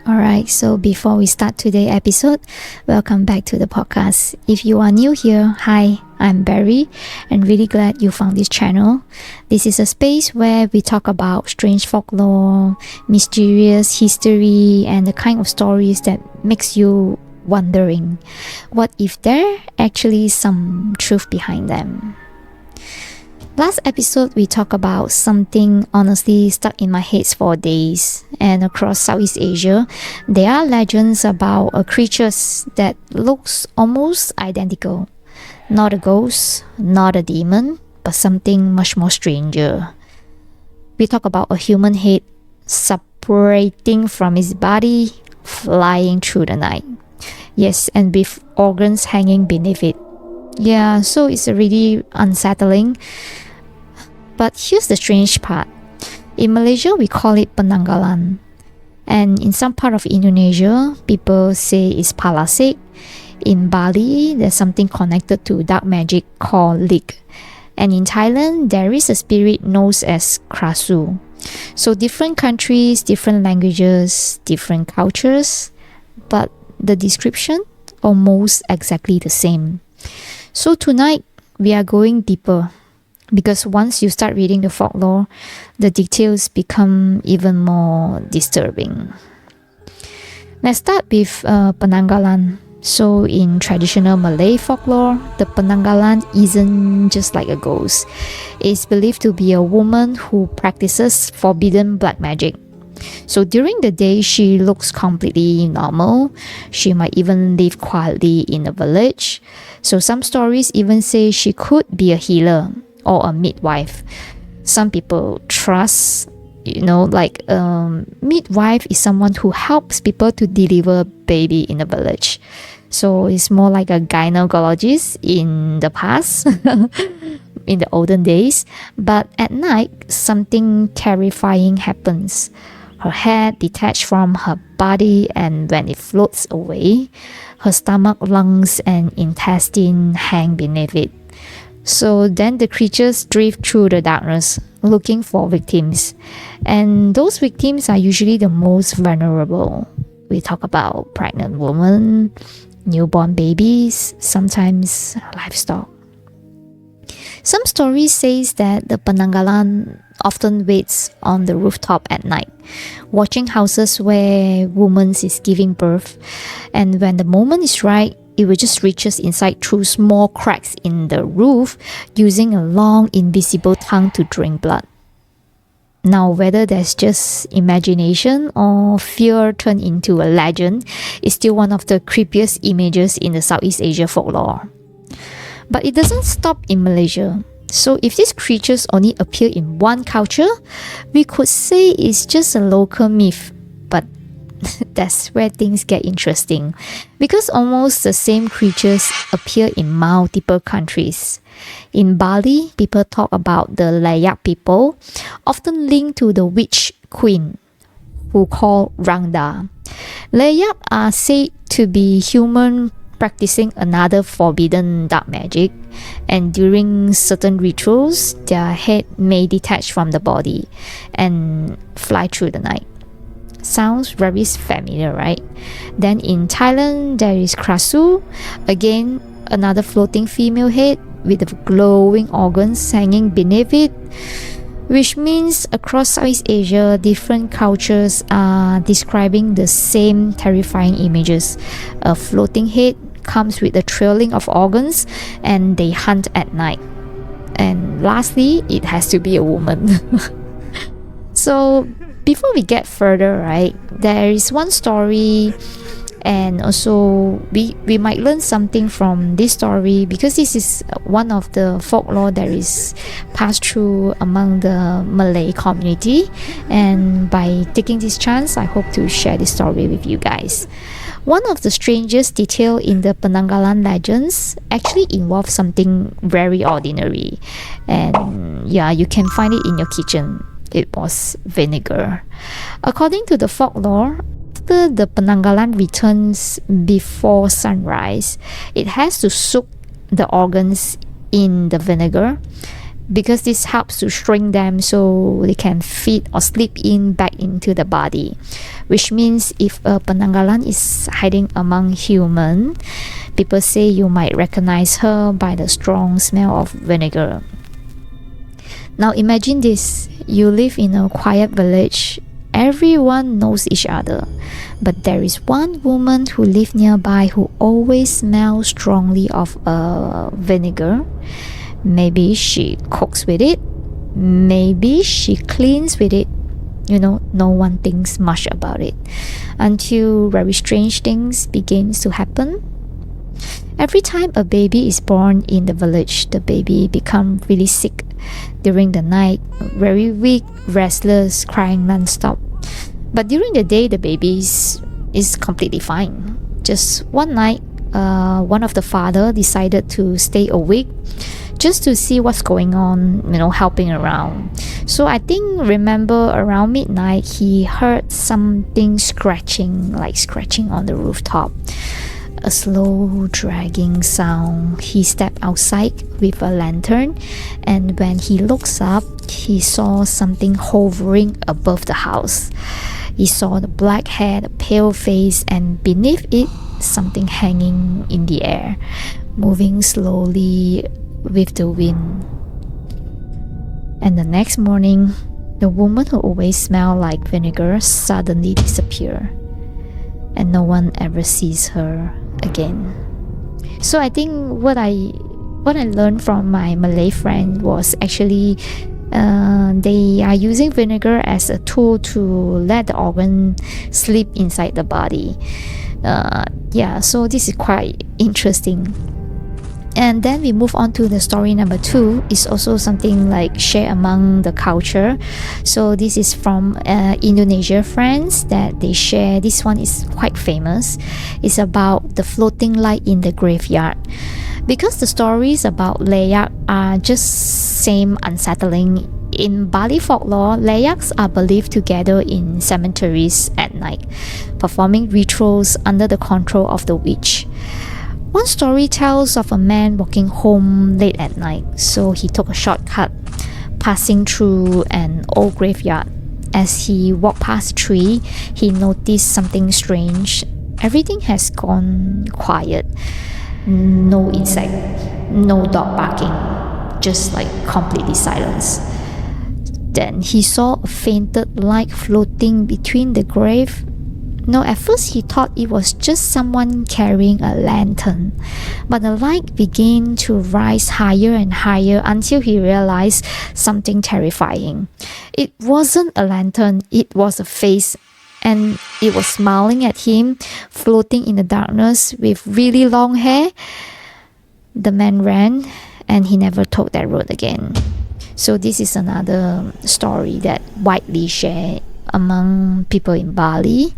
Alright, so before we start today's episode, welcome back to the podcast. If you are new here, hi, I'm Barry, and really glad you found this channel. This is a space where we talk about strange folklore, mysterious history, and the kind of stories that makes you wondering, what if there actually some truth behind them? Last episode, we talked about something honestly stuck in my head for days. And across Southeast Asia, there are legends about creatures that looks almost identical. Not a ghost, not a demon, but something much more stranger. We talk about a human head separating from its body, flying through the night. Yes, and with organs hanging beneath it. Yeah, so it's really unsettling. But here's the strange part. In Malaysia, we call it Penanggalan. And in some part of Indonesia, people say it's Palasik. In Bali, there's something connected to dark magic called lik. And in Thailand, there is a spirit known as Krasue. So different countries, different languages, different cultures, but the description almost exactly the same. So tonight, we are going deeper. Because once you start reading the folklore, the details become even more disturbing. Let's start with Panangalan. So in traditional Malay folklore, the Panangalan isn't just like a ghost. It's believed to be a woman who practices forbidden black magic. So during the day, she looks completely normal. She might even live quietly in a village. So some stories even say she could be a healer or a midwife. Some people trust, midwife is someone who helps people to deliver baby in a village. So it's more like a gynecologist in the past, in the olden days. But at night, something terrifying happens. Her head detached from her body, and when it floats away, her stomach, lungs, and intestine hang beneath it. So then the creatures drift through the darkness looking for victims. And those victims are usually the most vulnerable. We talk about pregnant women, newborn babies, sometimes livestock. Some stories says that the Panangalan often waits on the rooftop at night, watching houses where woman is giving birth. And when the moment is right, it will just reaches inside through small cracks in the roof, using a long invisible tongue to drink blood. Now, whether that's just imagination or fear turned into a legend is still one of the creepiest images in the Southeast Asia folklore. But it doesn't stop in Malaysia. So if these creatures only appear in one culture, we could say it's just a local myth. But that's where things get interesting, because almost the same creatures appear in multiple countries. In Bali, people talk about the Layak people, often linked to the witch queen, who call Rangda. Layak are said to be human practicing another forbidden dark magic, and during certain rituals, their head may detach from the body and fly through the night. Sounds very familiar, right? Then in Thailand, there is Krasue, again another floating female head with the glowing organs hanging beneath it, which means across Southeast Asia, different cultures are describing the same terrifying images. A floating head comes with a trailing of organs, and they hunt at night. And lastly, it has to be a woman. So before we get further, right, there is one story, and also we might learn something from this story, because this is one of the folklore that is passed through among the Malay community. And by taking this chance, I hope to share this story with you guys. One of the strangest detail in the Penanggalan legends actually involves something very ordinary, and yeah, you can find it in your kitchen. It was vinegar. According to the folklore, after the Penanggalan returns before sunrise, it has to soak the organs in the vinegar, because this helps to shrink them so they can fit or slip in back into the body, which means if a Panangalan is hiding among human, people say you might recognize her by the strong smell of vinegar. Now imagine this, you live in a quiet village, everyone knows each other, but there is one woman who lives nearby who always smells strongly of vinegar. Maybe she cooks with it, maybe she cleans with it. No one thinks much about it until very strange things begins to happen. Every time a baby is born in the village, the baby becomes really sick during the night, very weak, restless, crying non-stop. But during the day, the baby is completely fine. Just one night, one of the father decided to stay awake just to see what's going on, helping around. So I remember around midnight, he heard something scratching on the rooftop. A slow dragging sound. He stepped outside with a lantern, and when he looks up, he saw something hovering above the house. He saw the black hair, the pale face, and beneath it, something hanging in the air, moving slowly with the wind. And the next morning, the woman who always smelled like vinegar suddenly disappeared, and no one ever sees her again. So I think what I learned from my Malay friend was actually they are using vinegar as a tool to let the organ sleep inside the body. So this is quite interesting. And then we move on to the story number 2. It's also something like share among the culture. So this is from Indonesia friends that they share. This one is quite famous. It's about the floating light in the graveyard. Because the stories about layak are just same unsettling. In Bali folklore, layaks are believed to gather in cemeteries at night, performing rituals under the control of the witch. One story tells of a man walking home late at night, so he took a shortcut, passing through an old graveyard. As he walked past a tree, he noticed something strange. Everything has gone quiet. No insect, no dog barking, just completely silence. Then he saw a fainted light floating between the grave. At first he thought it was just someone carrying a lantern, but the light began to rise higher and higher until he realized something terrifying. It wasn't a lantern, it was a face, and it was smiling at him, floating in the darkness with really long hair. The man ran, and he never took that road again. So this is another story that widely shared among people in Bali.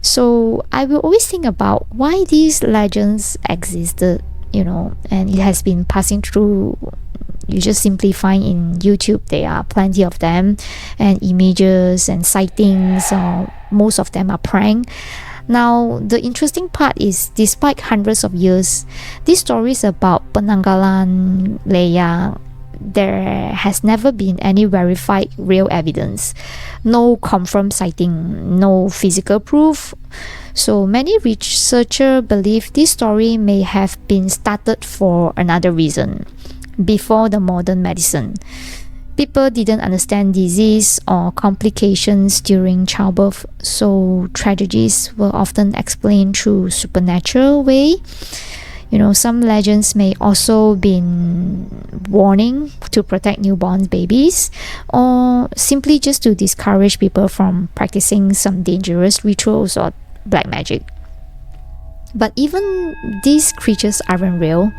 So I will always think about why these legends existed, and it has been passing through. You just simply find in YouTube there are plenty of them, and images and sightings, most of them are prank. Now the interesting part is, despite hundreds of years, these stories about Panangalan, Leia, there has never been any verified real evidence, no confirmed sighting, no physical proof. So many researchers believe this story may have been started for another reason. Before the modern medicine, people didn't understand disease or complications during childbirth, so tragedies were often explained through supernatural way. Some legends may also been warning to protect newborn babies, or simply just to discourage people from practicing some dangerous rituals or black magic. But even these creatures aren't real.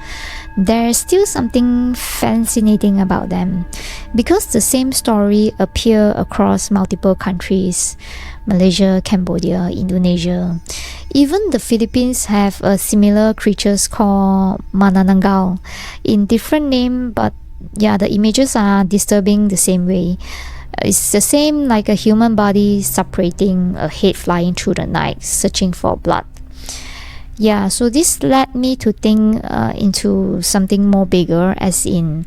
There's still something fascinating about them, because the same story appear across multiple countries. Malaysia, Cambodia, Indonesia. Even the Philippines have a similar creatures called Panangalan in different name, but the images are disturbing the same way. It's the same like a human body separating, a head flying through the night, searching for blood. So this led me to think into something more bigger, as in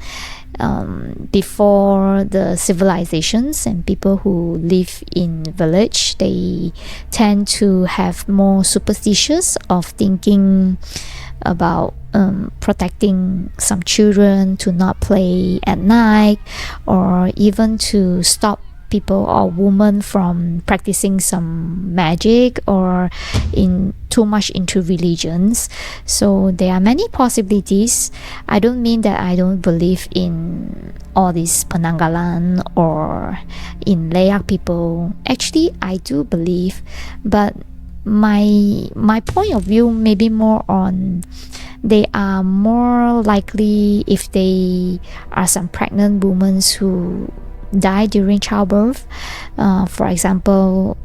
before the civilizations, and people who live in village, they tend to have more superstitious of thinking about protecting some children to not play at night, or even to stop people or women from practicing some magic or in too much into religions. So there are many possibilities. I don't mean that I don't believe in all these Panangalan or in Layak people. Actually, I do believe, but my point of view may be more on, they are more likely if they are some pregnant women who die during childbirth. For example,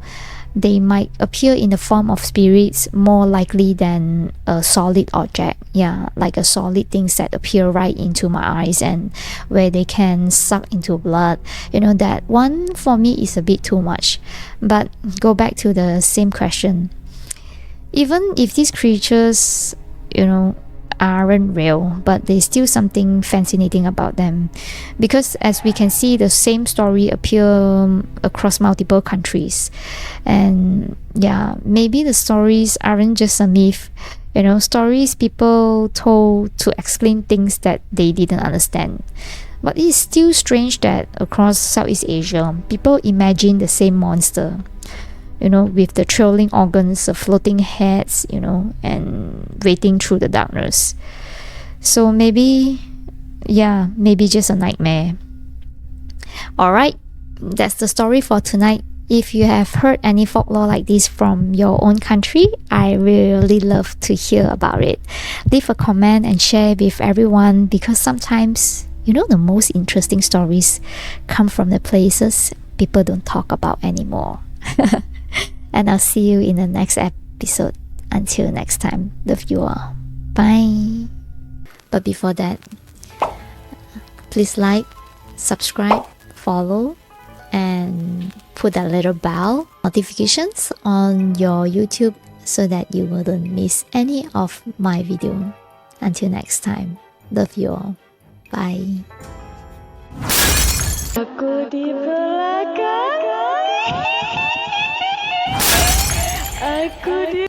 they might appear in the form of spirits more likely than a solid object, yeah, like a solid things that appear right into my eyes and where they can suck into blood. That one for me is a bit too much. But go back to the same question, even if these creatures aren't real, but there's still something fascinating about them, because as we can see, the same story appear across multiple countries. And yeah, maybe the stories aren't just a myth, stories people told to explain things that they didn't understand. But it's still strange that across Southeast Asia, people imagine the same monster, with the trailing organs, the floating heads, and waiting through the darkness. So maybe just a nightmare. Alright, that's the story for tonight. If you have heard any folklore like this from your own country, I really love to hear about it. Leave a comment and share with everyone, because sometimes, the most interesting stories come from the places people don't talk about anymore. And I'll see you in the next episode. Until next time, love you all. Bye. But before that, please like, subscribe, follow, and put that little bell notifications on your YouTube so that you wouldn't miss any of my video. Until next time, love you all. Bye. Aku di belakang. Aku di